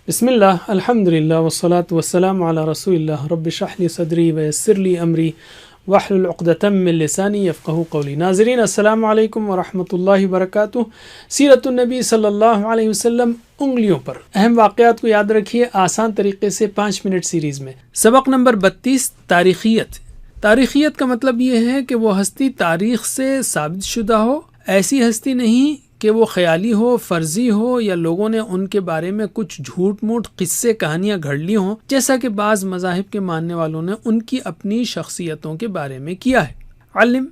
بسم اللہ الحمد للہ والصلاة والسلام علی رسول اللہ رب اشرح لی صدری ویسر لی امری واحلل عقدۃ من لسانی یفقہوا قولی۔ ناظرین السلام علیکم ورحمۃ اللہ وبرکاتہ۔ سیرت النبی صلی اللہ علیہ وسلم انگلیوں پر اہم واقعات کو یاد رکھیے آسان طریقے سے 5 منٹ سیریز میں۔ سبق نمبر 32 تاریخیت۔ تاریخیت کا مطلب یہ ہے کہ وہ ہستی تاریخ سے ثابت شدہ ہو، ایسی ہستی نہیں کہ وہ خیالی ہو، فرضی ہو، یا لوگوں نے ان کے بارے میں کچھ جھوٹ موٹ قصے کہانیاں گھڑ لی ہوں، جیسا کہ بعض مذاہب کے ماننے والوں نے ان کی اپنی شخصیتوں کے بارے میں کیا ہے۔ علم۔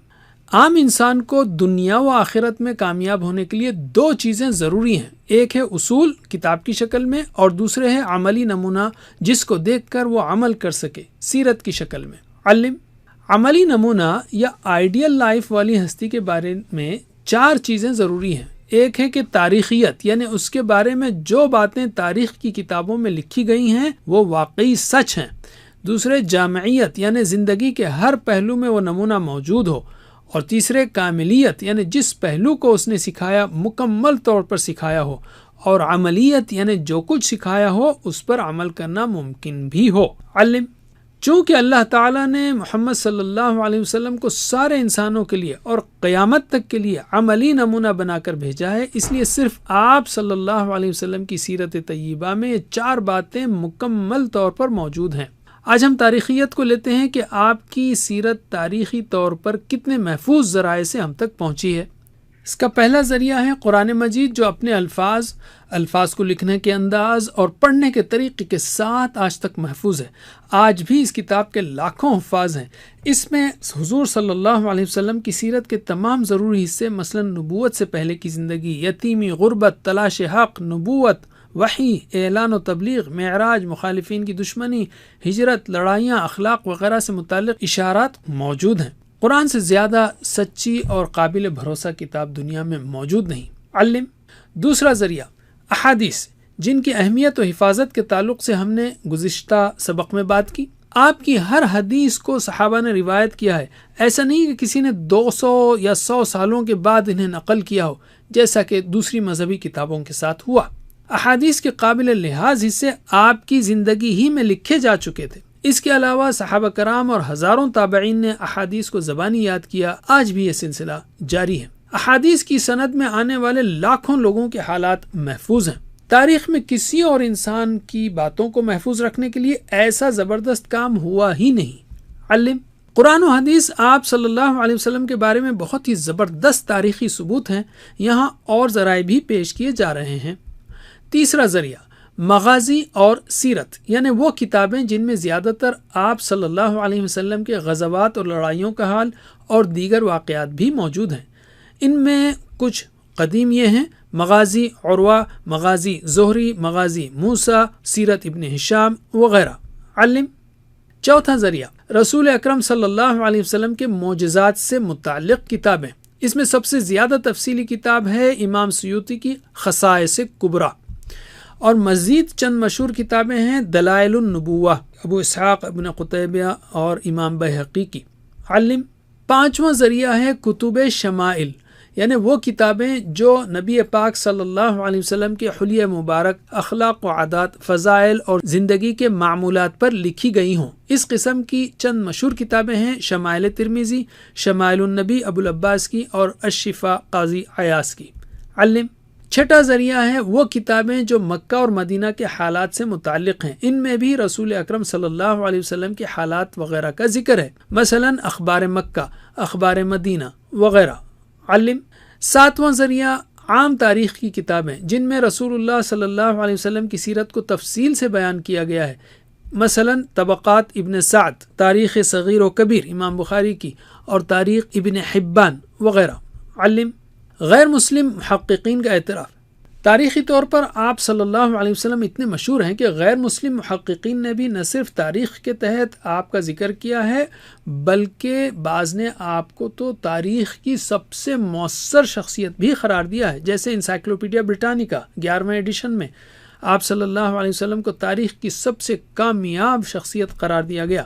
عام انسان کو دنیا و آخرت میں کامیاب ہونے کے لیے 2 چیزیں ضروری ہیں، ایک ہے اصول کتاب کی شکل میں، اور دوسرے ہے عملی نمونہ جس کو دیکھ کر وہ عمل کر سکے سیرت کی شکل میں۔ علم۔ عملی نمونہ یا آئیڈیل لائف والی ہستی کے بارے میں 4 چیزیں ضروری ہیں۔ ایک ہے کہ تاریخیت، یعنی اس کے بارے میں جو باتیں تاریخ کی کتابوں میں لکھی گئی ہیں وہ واقعی سچ ہیں۔ دوسرے جامعیت، یعنی زندگی کے ہر پہلو میں وہ نمونہ موجود ہو۔ اور تیسرے کاملیت، یعنی جس پہلو کو اس نے سکھایا مکمل طور پر سکھایا ہو۔ اور عملیت، یعنی جو کچھ سکھایا ہو اس پر عمل کرنا ممکن بھی ہو۔ علم۔ چونکہ اللہ تعالیٰ نے محمد صلی اللہ علیہ وسلم کو سارے انسانوں کے لیے اور قیامت تک کے لیے عملی نمونہ بنا کر بھیجا ہے، اس لیے صرف آپ صلی اللہ علیہ وسلم کی سیرت طیبہ میں یہ 4 باتیں مکمل طور پر موجود ہیں۔ آج ہم تاریخیت کو لیتے ہیں کہ آپ کی سیرت تاریخی طور پر کتنے محفوظ ذرائع سے ہم تک پہنچی ہے۔ اس کا پہلا ذریعہ ہے قرآن مجید، جو اپنے الفاظ کو لکھنے کے انداز اور پڑھنے کے طریقے کے ساتھ آج تک محفوظ ہے۔ آج بھی اس کتاب کے لاکھوں حفاظ ہیں۔ اس میں حضور صلی اللہ علیہ وسلم کی سیرت کے تمام ضروری حصے، مثلا نبوت سے پہلے کی زندگی، یتیمی، غربت، تلاش حق، نبوت، وحی، اعلان و تبلیغ، معراج، مخالفین کی دشمنی، ہجرت، لڑائیاں، اخلاق وغیرہ سے متعلق اشارات موجود ہیں۔ قرآن سے زیادہ سچی اور قابل بھروسہ کتاب دنیا میں موجود نہیں۔ علم۔ دوسرا ذریعہ احادیث، جن کی اہمیت و حفاظت کے تعلق سے ہم نے گزشتہ سبق میں بات کی۔ آپ کی ہر حدیث کو صحابہ نے روایت کیا ہے، ایسا نہیں کہ کسی نے 200 یا 100 سالوں کے بعد انہیں نقل کیا ہو، جیسا کہ دوسری مذہبی کتابوں کے ساتھ ہوا۔ احادیث کے قابل لحاظ حصے آپ کی زندگی ہی میں لکھے جا چکے تھے۔ اس کے علاوہ صحابہ کرام اور ہزاروں تابعین نے احادیث کو زبانی یاد کیا، آج بھی یہ سلسلہ جاری ہے۔ احادیث کی سند میں آنے والے لاکھوں لوگوں کے حالات محفوظ ہیں۔ تاریخ میں کسی اور انسان کی باتوں کو محفوظ رکھنے کے لیے ایسا زبردست کام ہوا ہی نہیں۔ علم۔ قرآن و حدیث آپ صلی اللہ علیہ وسلم کے بارے میں بہت ہی زبردست تاریخی ثبوت ہیں، یہاں اور ذرائع بھی پیش کیے جا رہے ہیں۔ تیسرا ذریعہ مغازی اور سیرت، یعنی وہ کتابیں جن میں زیادہ تر آپ صلی اللہ علیہ وسلم کے غزوات اور لڑائیوں کا حال اور دیگر واقعات بھی موجود ہیں۔ ان میں کچھ قدیم یہ ہیں: مغازی عروہ، مغازی زہری، مغازی موسیٰ، سیرت ابن ہشام وغیرہ۔ علم۔ چوتھا ذریعہ رسول اکرم صلی اللہ علیہ وسلم کے معجزات سے متعلق کتابیں۔ اس میں سب سے زیادہ تفصیلی کتاب ہے امام سیوطی کی خصائص کبریٰ، اور مزید چند مشہور کتابیں ہیں دلائل النبوہ، ابو اسحاق ابن قتیبہ اور امام بیہقی کی۔ علم۔ پانچواں ذریعہ ہے کتب شمائل، یعنی وہ کتابیں جو نبی پاک صلی اللہ علیہ وسلم کے حلیہ مبارک، اخلاق و عادات، فضائل اور زندگی کے معمولات پر لکھی گئی ہوں۔ اس قسم کی چند مشہور کتابیں ہیں شمائل ترمذی، شمائل النبی ابو العباس کی، اور الشفاء قاضی عیاض کی۔ علم۔ چھٹا ذریعہ ہے وہ کتابیں جو مکہ اور مدینہ کے حالات سے متعلق ہیں۔ ان میں بھی رسول اکرم صلی اللہ علیہ وسلم کے حالات وغیرہ کا ذکر ہے، مثلا اخبار مکہ، اخبار مدینہ وغیرہ۔ علم۔ ساتواں ذریعہ عام تاریخ کی کتابیں، جن میں رسول اللہ صلی اللہ علیہ وسلم کی سیرت کو تفصیل سے بیان کیا گیا ہے، مثلا طبقات ابن سعد، تاریخ صغیر و کبیر امام بخاری کی، اور تاریخ ابن حبان وغیرہ۔ علم۔ غیر مسلم محققین کا اعتراف، تاریخی طور پر آپ صلی اللہ علیہ وسلم اتنے مشہور ہیں کہ غیر مسلم محققین نے بھی نہ صرف تاریخ کے تحت آپ کا ذکر کیا ہے، بلکہ بعض نے آپ کو تو تاریخ کی سب سے مؤثر شخصیت بھی قرار دیا ہے، جیسے انسائکلوپیڈیا بریٹانیکا 11ویں ایڈیشن میں آپ صلی اللہ علیہ وسلم کو تاریخ کی سب سے کامیاب شخصیت قرار دیا گیا۔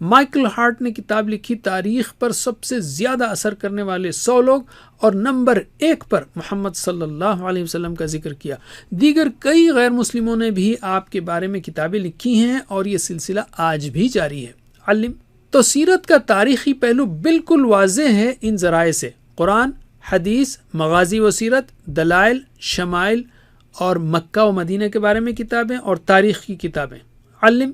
مائیکل ہارٹ نے کتاب لکھی تاریخ پر سب سے زیادہ اثر کرنے والے 100 لوگ، اور نمبر 1 پر محمد صلی اللہ علیہ وسلم کا ذکر کیا۔ دیگر کئی غیر مسلموں نے بھی آپ کے بارے میں کتابیں لکھی ہیں اور یہ سلسلہ آج بھی جاری ہے۔ علم تو سیرت کا تاریخی پہلو بالکل واضح ہے ان ذرائع سے: قرآن، حدیث، مغازی و سیرت، دلائل، شمائل اور مکہ و مدینہ کے بارے میں کتابیں اور تاریخ کی کتابیں۔ علم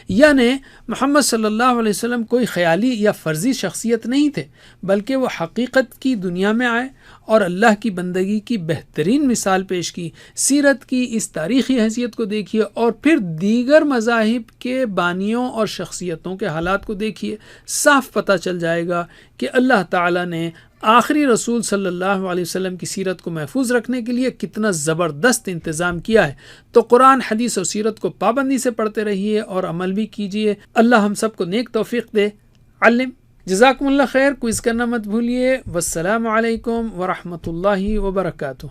یعنی محمد صلی اللہ علیہ وسلم کوئی خیالی یا فرضی شخصیت نہیں تھے، بلکہ وہ حقیقت کی دنیا میں آئے اور اللہ کی بندگی کی بہترین مثال پیش کی۔ سیرت کی اس تاریخی حیثیت کو دیکھیے اور پھر دیگر مذاہب کے بانیوں اور شخصیتوں کے حالات کو دیکھیے، صاف پتہ چل جائے گا کہ اللہ تعالیٰ نے آخری رسول صلی اللہ علیہ وسلم کی سیرت کو محفوظ رکھنے کے لیے کتنا زبردست انتظام کیا ہے۔ تو قرآن، حدیث اور سیرت کو پابندی سے پڑھتے رہیے اور عمل بھی کیجیے۔ اللہ ہم سب کو نیک توفیق دے۔ علم جزاکم اللہ خیر، کوئز کرنا مت بھولیے۔ والسلام علیکم ورحمۃ اللہ وبرکاتہ۔